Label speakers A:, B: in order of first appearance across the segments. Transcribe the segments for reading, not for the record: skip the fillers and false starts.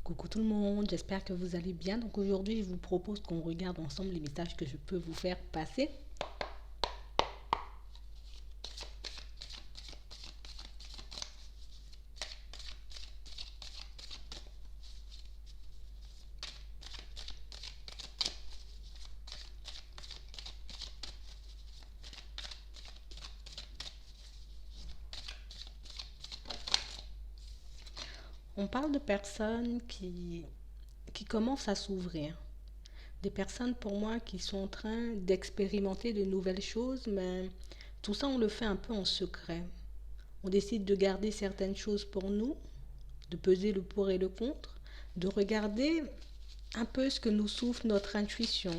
A: Coucou tout le monde, j'espère que vous allez bien. Donc aujourd'hui, je vous propose qu'on regarde ensemble les messages que je peux vous faire passer. On parle de personnes qui commencent à s'ouvrir. Des personnes pour moi qui sont en train d'expérimenter de nouvelles choses, mais tout ça on le fait un peu en secret. On décide de garder certaines choses pour nous, de peser le pour et le contre, de regarder un peu ce que nous souffle notre intuition,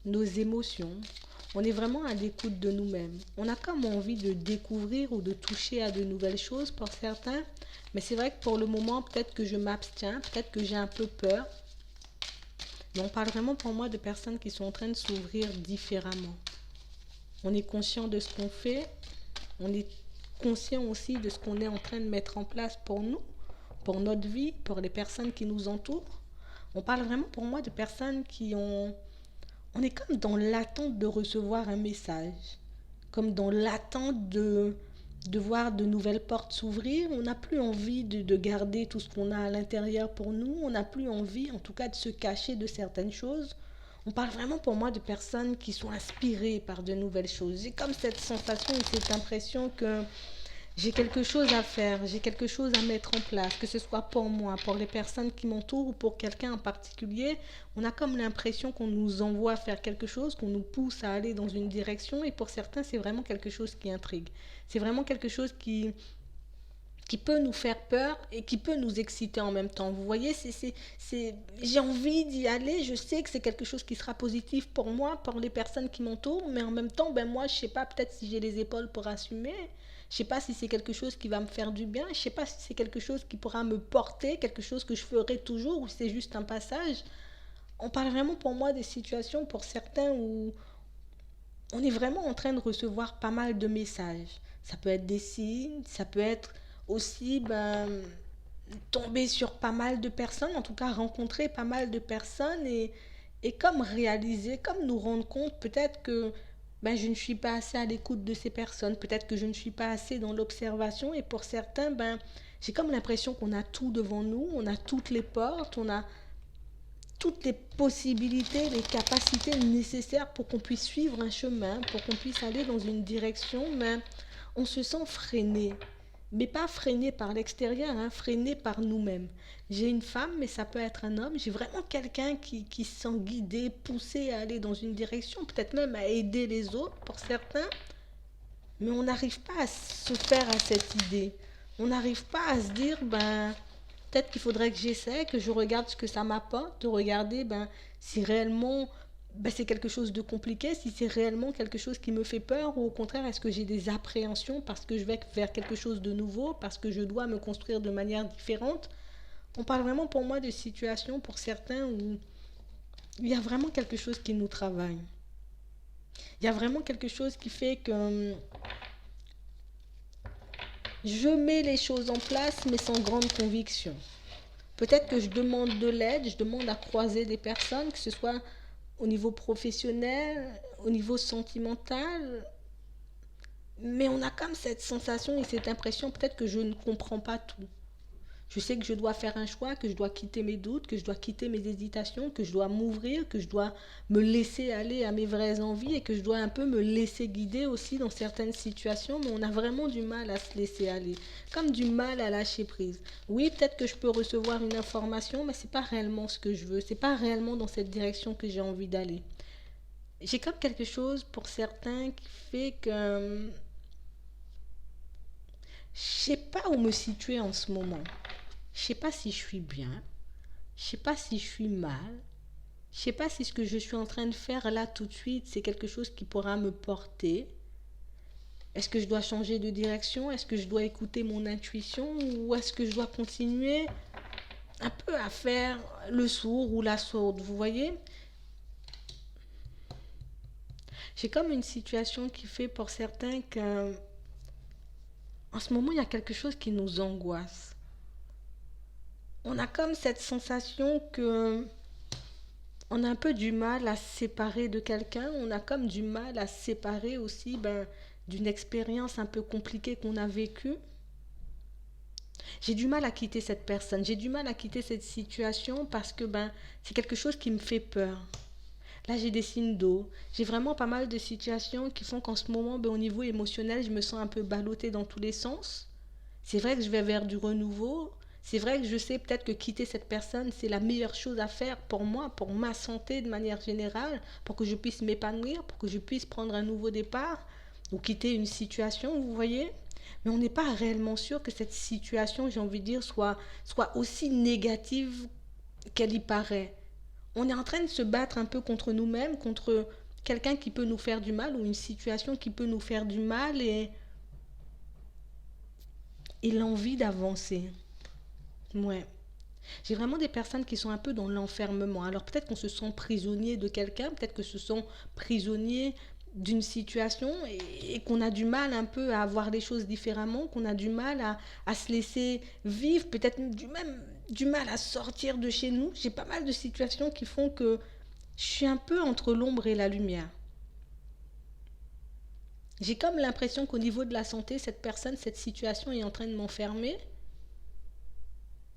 A: nos émotions. On est vraiment à l'écoute de nous-mêmes. On a comme envie de découvrir ou de toucher à de nouvelles choses pour certains, mais c'est vrai que pour le moment, peut-être que je m'abstiens, peut-être que j'ai un peu peur. Mais on parle vraiment pour moi de personnes qui sont en train de s'ouvrir différemment. On est conscient de ce qu'on fait, on est conscient aussi de ce qu'on est en train de mettre en place pour nous, pour notre vie, pour les personnes qui nous entourent. On parle vraiment pour moi de personnes qui ont on est comme dans l'attente de recevoir un message, comme dans l'attente de voir de nouvelles portes s'ouvrir. On n'a plus envie de garder tout ce qu'on a à l'intérieur pour nous. On n'a plus envie, en tout cas, de se cacher de certaines choses. On parle vraiment pour moi de personnes qui sont inspirées par de nouvelles choses. J'ai comme cette sensation et cette impression que j'ai quelque chose à faire, j'ai quelque chose à mettre en place, que ce soit pour moi, pour les personnes qui m'entourent ou pour quelqu'un en particulier. On a comme l'impression qu'on nous envoie faire quelque chose, qu'on nous pousse à aller dans une direction et pour certains, c'est vraiment quelque chose qui intrigue. C'est vraiment quelque chose qui peut nous faire peur et qui peut nous exciter en même temps. Vous voyez, j'ai envie d'y aller, je sais que c'est quelque chose qui sera positif pour moi, pour les personnes qui m'entourent, mais en même temps, ben moi, je sais pas peut-être si j'ai les épaules pour assumer, je sais pas si c'est quelque chose qui va me faire du bien, je sais pas si c'est quelque chose qui pourra me porter, quelque chose que je ferai toujours ou si c'est juste un passage. On parle vraiment pour moi des situations pour certains où on est vraiment en train de recevoir pas mal de messages. Ça peut être des signes, ça peut être aussi tomber sur pas mal de personnes, en tout cas rencontrer pas mal de personnes et comme réaliser, comme nous rendre compte peut-être que je ne suis pas assez à l'écoute de ces personnes, peut-être que je ne suis pas assez dans l'observation et pour certains, j'ai comme l'impression qu'on a tout devant nous, on a toutes les portes, on a toutes les possibilités, les capacités nécessaires pour qu'on puisse suivre un chemin, pour qu'on puisse aller dans une direction, mais on se sent freiné. Mais pas freiné par l'extérieur, hein, freiné par nous-mêmes. J'ai une femme, mais ça peut être un homme. J'ai vraiment quelqu'un qui se sent guidé, poussé à aller dans une direction, peut-être même à aider les autres pour certains. Mais on n'arrive pas à se faire à cette idée. On n'arrive pas à se dire, peut-être qu'il faudrait que j'essaie, que je regarde ce que ça m'apporte, de regarder si réellement c'est quelque chose de compliqué, si c'est réellement quelque chose qui me fait peur, ou au contraire, est-ce que j'ai des appréhensions parce que je vais vers quelque chose de nouveau, parce que je dois me construire de manière différente. On parle vraiment pour moi de situations pour certains où il y a vraiment quelque chose qui nous travaille. Il y a vraiment quelque chose qui fait que je mets les choses en place, mais sans grande conviction. Peut-être que je demande de l'aide, je demande à croiser des personnes, que ce soit au niveau professionnel, au niveau sentimental, mais on a comme cette sensation et cette impression peut-être que je ne comprends pas tout. Je sais que je dois faire un choix, que je dois quitter mes doutes, que je dois quitter mes hésitations, que je dois m'ouvrir, que je dois me laisser aller à mes vraies envies et que je dois un peu me laisser guider aussi dans certaines situations, mais on a vraiment du mal à se laisser aller, comme du mal à lâcher prise. Oui, peut-être que je peux recevoir une information, mais c'est pas réellement ce que je veux, c'est pas réellement dans cette direction que j'ai envie d'aller. J'ai comme quelque chose pour certains qui fait que je sais pas où me situer en ce moment. Je sais pas si je suis bien, je sais pas si je suis mal, je sais pas si ce que je suis en train de faire là tout de suite, c'est quelque chose qui pourra me porter. Est-ce que je dois changer de direction? Est-ce que je dois écouter mon intuition? Ou est-ce que je dois continuer un peu à faire le sourd ou la sourde? Vous voyez? J'ai comme une situation qui fait pour certains que en ce moment il y a quelque chose qui nous angoisse. on a comme cette sensation que on a un peu du mal à se séparer de quelqu'un, on a comme du mal à se séparer aussi d'une expérience un peu compliquée qu'on a vécue. J'ai du mal à quitter cette personne, j'ai du mal à quitter cette situation parce que c'est quelque chose qui me fait peur. Là, j'ai des signes d'eau. J'ai vraiment pas mal de situations qui font qu'en ce moment, au niveau émotionnel, je me sens un peu ballottée dans tous les sens. C'est vrai que je vais vers du renouveau. C'est vrai que je sais peut-être que quitter cette personne, c'est la meilleure chose à faire pour moi, pour ma santé de manière générale, pour que je puisse m'épanouir, pour que je puisse prendre un nouveau départ ou quitter une situation, vous voyez. Mais on n'est pas réellement sûr que cette situation, j'ai envie de dire, soit aussi négative qu'elle y paraît. On est en train de se battre un peu contre nous-mêmes, contre quelqu'un qui peut nous faire du mal ou une situation qui peut nous faire du mal et l'envie d'avancer. Ouais. J'ai vraiment des personnes qui sont un peu dans l'enfermement. Alors peut-être qu'on se sent prisonnier de quelqu'un, peut-être que ce sont prisonniers d'une situation et qu'on a du mal un peu à voir les choses différemment, qu'on a du mal à se laisser vivre, peut-être même du mal à sortir de chez nous. J'ai pas mal de situations qui font que je suis un peu entre l'ombre et la lumière. J'ai comme l'impression qu'au niveau de la santé, cette personne, cette situation est en train de m'enfermer.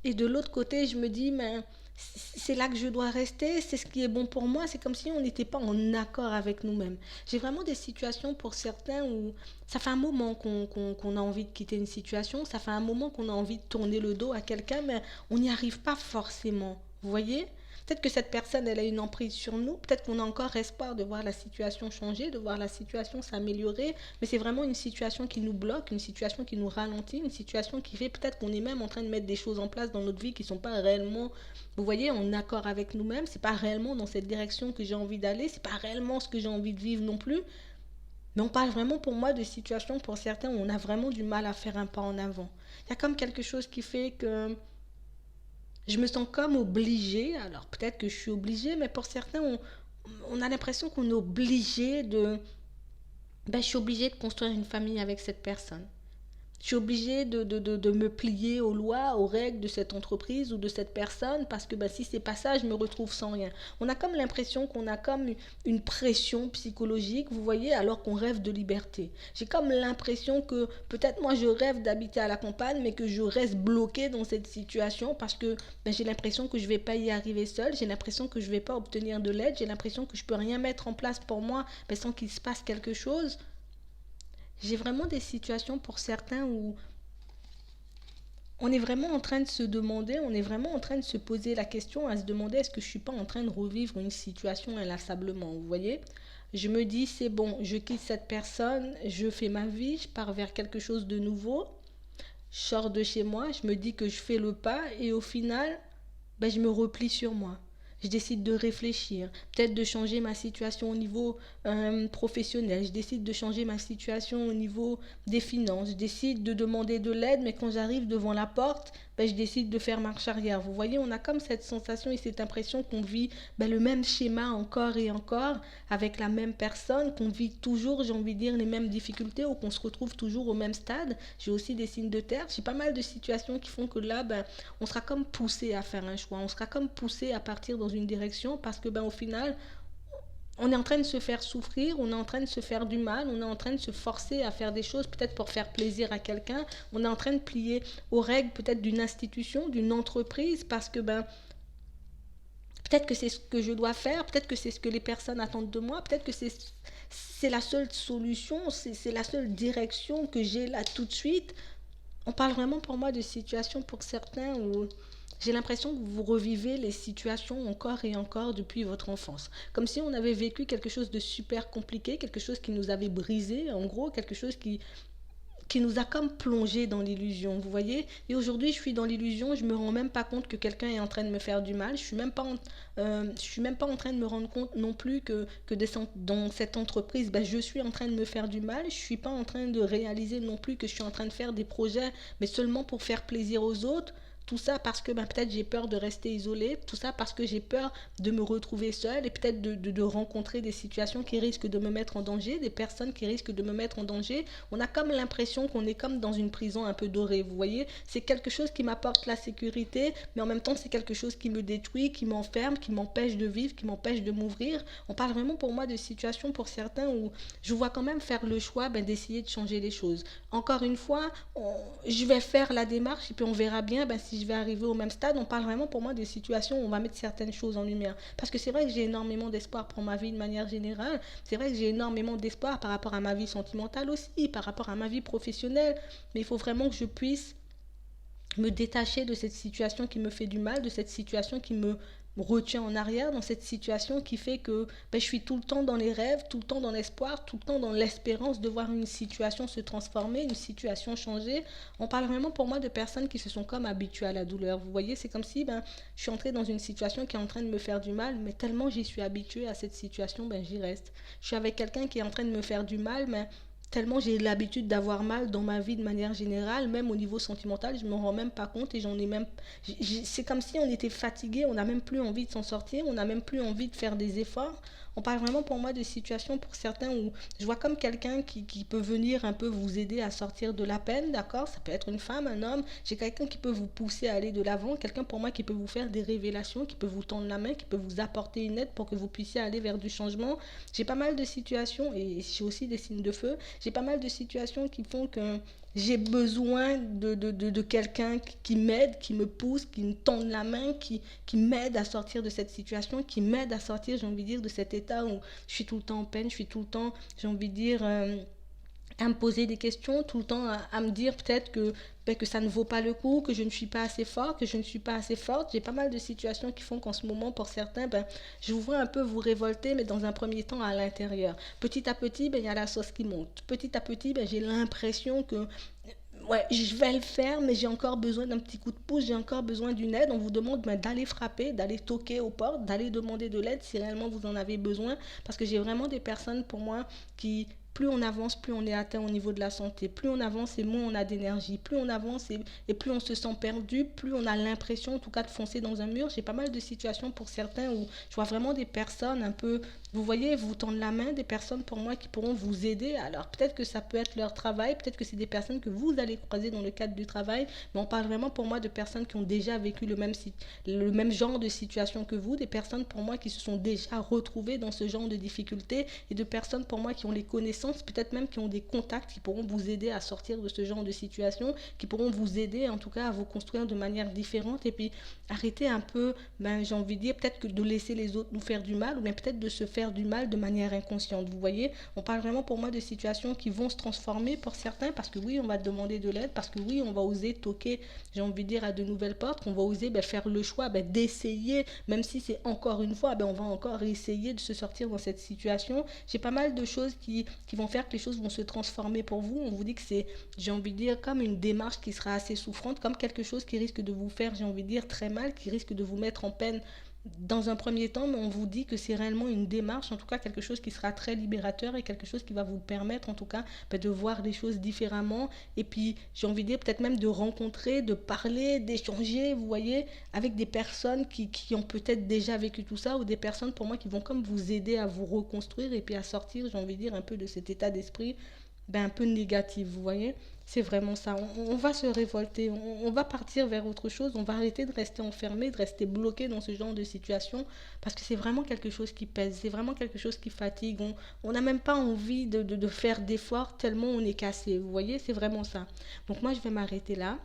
A: Et de l'autre côté, je me dis, mais c'est là que je dois rester, c'est ce qui est bon pour moi. C'est comme si on n'était pas en accord avec nous-mêmes. J'ai vraiment des situations pour certains où ça fait un moment qu'on a envie de quitter une situation, ça fait un moment qu'on a envie de tourner le dos à quelqu'un, mais on n'y arrive pas forcément. Vous voyez? Peut-être que cette personne, elle a une emprise sur nous. Peut-être qu'on a encore espoir de voir la situation changer, de voir la situation s'améliorer. Mais c'est vraiment une situation qui nous bloque, une situation qui nous ralentit, une situation qui fait peut-être qu'on est même en train de mettre des choses en place dans notre vie qui ne sont pas réellement, vous voyez, en accord avec nous-mêmes. C'est pas réellement dans cette direction que j'ai envie d'aller. C'est pas réellement ce que j'ai envie de vivre non plus. Mais on parle vraiment pour moi de situations pour certains où on a vraiment du mal à faire un pas en avant. Il y a comme quelque chose qui fait que je me sens comme obligée, alors peut-être que je suis obligée, mais pour certains, on a l'impression qu'on est obligé de... je suis obligée de construire une famille avec cette personne. Je suis obligée de me plier aux lois, aux règles de cette entreprise ou de cette personne parce que si c'est pas ça, je me retrouve sans rien. On a comme l'impression qu'on a comme une pression psychologique, vous voyez, alors qu'on rêve de liberté. J'ai comme l'impression que peut-être moi je rêve d'habiter à la campagne, mais que je reste bloquée dans cette situation parce que j'ai l'impression que je vais pas y arriver seule, j'ai l'impression que je vais pas obtenir de l'aide, j'ai l'impression que je peux rien mettre en place pour moi sans qu'il se passe quelque chose. J'ai vraiment des situations pour certains où on est vraiment en train de se demander, on est vraiment en train de se poser la question, à se demander est-ce que je ne suis pas en train de revivre une situation inlassablement, vous voyez. Je me dis c'est bon, je quitte cette personne, je fais ma vie, je pars vers quelque chose de nouveau, je sors de chez moi, je me dis que je fais le pas et au final, je me replie sur moi. Je décide de réfléchir, peut-être de changer ma situation au niveau professionnel, je décide de changer ma situation au niveau des finances, je décide de demander de l'aide, mais quand j'arrive devant la porte, je décide de faire marche arrière. Vous voyez, on a comme cette sensation et cette impression qu'on vit le même schéma encore et encore avec la même personne, qu'on vit toujours, j'ai envie de dire, les mêmes difficultés ou qu'on se retrouve toujours au même stade. J'ai aussi des signes de terre. J'ai pas mal de situations qui font que là, on sera comme poussé à faire un choix. On sera comme poussé à partir dans une direction parce que au final, on est en train de se faire souffrir, on est en train de se faire du mal, on est en train de se forcer à faire des choses peut-être pour faire plaisir à quelqu'un, on est en train de plier aux règles peut-être d'une institution, d'une entreprise parce que peut-être que c'est ce que je dois faire, peut-être que c'est ce que les personnes attendent de moi, peut-être que c'est la seule solution, c'est la seule direction que j'ai là tout de suite. On parle vraiment pour moi de situations pour certains où j'ai l'impression que vous revivez les situations encore et encore depuis votre enfance. Comme si on avait vécu quelque chose de super compliqué, quelque chose qui nous avait brisé, en gros, quelque chose qui nous a comme plongé dans l'illusion, vous voyez. Et aujourd'hui, je suis dans l'illusion, je me rends même pas compte que quelqu'un est en train de me faire du mal. Je suis même pas en train de me rendre compte non plus que dans cette entreprise, je suis en train de me faire du mal. Je suis pas en train de réaliser non plus que je suis en train de faire des projets, mais seulement pour faire plaisir aux autres. Tout ça parce que peut-être j'ai peur de rester isolée, tout ça parce que j'ai peur de me retrouver seule et peut-être de rencontrer des situations qui risquent de me mettre en danger, des personnes qui risquent de me mettre en danger. On a comme l'impression qu'on est comme dans une prison un peu dorée, vous voyez. C'est quelque chose qui m'apporte la sécurité, mais en même temps c'est quelque chose qui me détruit, qui m'enferme, qui m'empêche de vivre, qui m'empêche de m'ouvrir. On parle vraiment pour moi de situations pour certains où je vois quand même faire le choix d'essayer de changer les choses. Encore une fois, je vais faire la démarche et puis on verra bien si je vais arriver au même stade. On parle vraiment pour moi de situations où on va mettre certaines choses en lumière. Parce que c'est vrai que j'ai énormément d'espoir pour ma vie de manière générale. C'est vrai que j'ai énormément d'espoir par rapport à ma vie sentimentale aussi, par rapport à ma vie professionnelle. Mais il faut vraiment que je puisse me détacher de cette situation qui me fait du mal, de cette situation qui me retient en arrière, dans cette situation qui fait que je suis tout le temps dans les rêves, tout le temps dans l'espoir, tout le temps dans l'espérance de voir une situation se transformer, une situation changer. On parle vraiment pour moi de personnes qui se sont comme habituées à la douleur. Vous voyez, c'est comme si je suis entrée dans une situation qui est en train de me faire du mal, mais tellement j'y suis habituée à cette situation, j'y reste. Je suis avec quelqu'un qui est en train de me faire du mal, mais tellement j'ai l'habitude d'avoir mal dans ma vie de manière générale, même au niveau sentimental, je ne me rends même pas compte et j'en ai même... C'est comme si on était fatigué, on n'a même plus envie de s'en sortir, on n'a même plus envie de faire des efforts. On parle vraiment pour moi de situations pour certains où je vois comme quelqu'un qui peut venir un peu vous aider à sortir de la peine, d'accord? Ça peut être une femme, un homme. J'ai quelqu'un qui peut vous pousser à aller de l'avant, quelqu'un pour moi qui peut vous faire des révélations, qui peut vous tendre la main, qui peut vous apporter une aide pour que vous puissiez aller vers du changement. J'ai pas mal de situations et j'ai aussi des signes de feu. J'ai pas mal de situations qui font que j'ai besoin de quelqu'un qui m'aide, qui me pousse, qui me tende la main, qui m'aide à sortir de cette situation, qui m'aide à sortir, j'ai envie de dire, de cet état où je suis tout le temps en peine, je suis tout le temps, j'ai envie de dire, à me poser des questions, tout le temps à me dire peut-être que ça ne vaut pas le coup, que je ne suis pas assez fort, que je ne suis pas assez forte. J'ai pas mal de situations qui font qu'en ce moment, pour certains, je vous vois un peu vous révolter, mais dans un premier temps à l'intérieur. Petit à petit, il y a la sauce qui monte. Petit à petit, j'ai l'impression que ouais, je vais le faire, mais j'ai encore besoin d'un petit coup de pouce, j'ai encore besoin d'une aide. On vous demande d'aller frapper, d'aller toquer aux portes, d'aller demander de l'aide si réellement vous en avez besoin. Parce que j'ai vraiment des personnes pour moi qui, plus on avance, plus on est atteint au niveau de la santé. Plus on avance et moins on a d'énergie. Plus on avance et plus on se sent perdu, plus on a l'impression en tout cas de foncer dans un mur. J'ai pas mal de situations pour certains où je vois vraiment des personnes un peu, vous voyez, vous tendent la main, des personnes pour moi qui pourront vous aider. Alors peut-être que ça peut être leur travail, peut-être que c'est des personnes que vous allez croiser dans le cadre du travail, mais on parle vraiment pour moi de personnes qui ont déjà vécu le même genre de situation que vous, des personnes pour moi qui se sont déjà retrouvées dans ce genre de difficultés et de personnes pour moi qui ont les connaissances, peut-être même qui ont des contacts qui pourront vous aider à sortir de ce genre de situation, qui pourront vous aider en tout cas à vous construire de manière différente et puis arrêter un peu, j'ai envie de dire, peut-être que de laisser les autres nous faire du mal ou bien peut-être de se faire du mal de manière inconsciente. Vous voyez, on parle vraiment pour moi de situations qui vont se transformer pour certains parce que oui, on va demander de l'aide, parce que oui, on va oser toquer, j'ai envie de dire, à de nouvelles portes, qu'on va oser faire le choix d'essayer, même si c'est encore une fois, on va encore essayer de se sortir dans cette situation. J'ai pas mal de choses qui vont faire que les choses vont se transformer pour vous. On vous dit que c'est, j'ai envie de dire, comme une démarche qui sera assez souffrante, comme quelque chose qui risque de vous faire, j'ai envie de dire, très mal, qui risque de vous mettre en peine dans un premier temps, mais on vous dit que c'est réellement une démarche, en tout cas quelque chose qui sera très libérateur et quelque chose qui va vous permettre en tout cas de voir les choses différemment et puis j'ai envie de dire peut-être même de rencontrer, de parler, d'échanger, vous voyez, avec des personnes qui ont peut-être déjà vécu tout ça ou des personnes pour moi qui vont comme vous aider à vous reconstruire et puis à sortir, j'ai envie de dire, un peu de cet état d'esprit un peu négatif, vous voyez. C'est vraiment ça. On va se révolter, on va partir vers autre chose, on va arrêter de rester enfermé, de rester bloqué dans ce genre de situation, parce que c'est vraiment quelque chose qui pèse, c'est vraiment quelque chose qui fatigue. On n'a même pas envie de faire d'efforts tellement on est cassé, vous voyez, c'est vraiment ça. Donc moi, je vais m'arrêter là.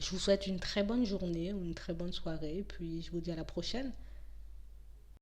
A: Je vous souhaite une très bonne journée ou une très bonne soirée, puis je vous dis à la prochaine.